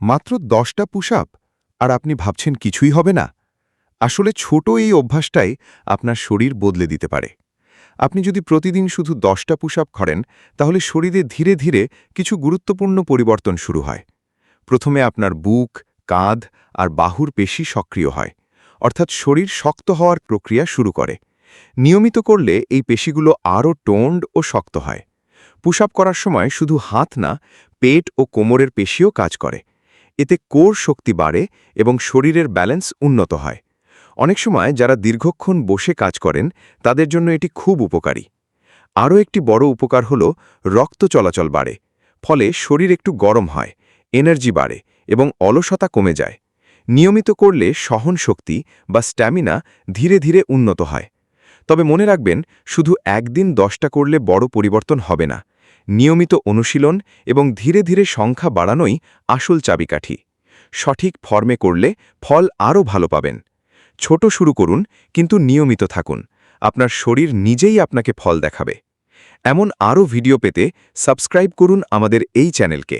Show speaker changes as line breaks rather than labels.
মাত্র 10টা push up আর আপনি ভাবছেন কিছুই হবে না। আসলে ছোট এই অভ্যাসটাই আপনার শরীর বদলে দিতে পারে। আপনি যদি প্রতিদিন শুধু 10টা পুশ আপ করেন, তাহলে শরীরে ধীরে ধীরে কিছু গুরুত্বপূর্ণ পরিবর্তন শুরু হয়। প্রথমে আপনার বুক, কাঁধ আর বাহুর পেশি সক্রিয় হয়, অর্থাৎ শরীর শক্ত হওয়ার প্রক্রিয়া শুরু করে। নিয়মিত করলে এই পেশিগুলো আরও টোন্ড ও শক্ত হয়। পুশ আপ করার সময় শুধু হাত না, পেট ও কোমরের পেশিও কাজ করে। এতে কোর শক্তি বাড়ে এবং শরীরের ব্যালেন্স উন্নত হয়। অনেক সময় যারা দীর্ঘক্ষণ বসে কাজ করেন, তাদের জন্য এটি খুব উপকারী। আরও একটি বড় উপকার হল রক্ত চলাচল বাড়ে। ফলে শরীর একটু গরম হয়, এনার্জি বাড়ে এবং অলসতা কমে যায়। নিয়মিত করলে সহনশক্তি বা স্ট্যামিনা ধীরে ধীরে উন্নত হয়। তবে মনে রাখবেন, শুধু একদিন 10টা করলে বড় পরিবর্তন হবে না। নিয়মিত অনুশীলন এবং ধীরে ধীরে সংখ্যা বাড়ানোই আসল চাবিকাঠি। সঠিক ফর্মে করলে ফল আরও ভালো পাবেন। ছোট শুরু করুন, কিন্তু নিয়মিত থাকুন। আপনার শরীর নিজেই আপনাকে ফল দেখাবে। এমন আরও ভিডিও পেতে সাবস্ক্রাইব করুন আমাদের এই চ্যানেলকে।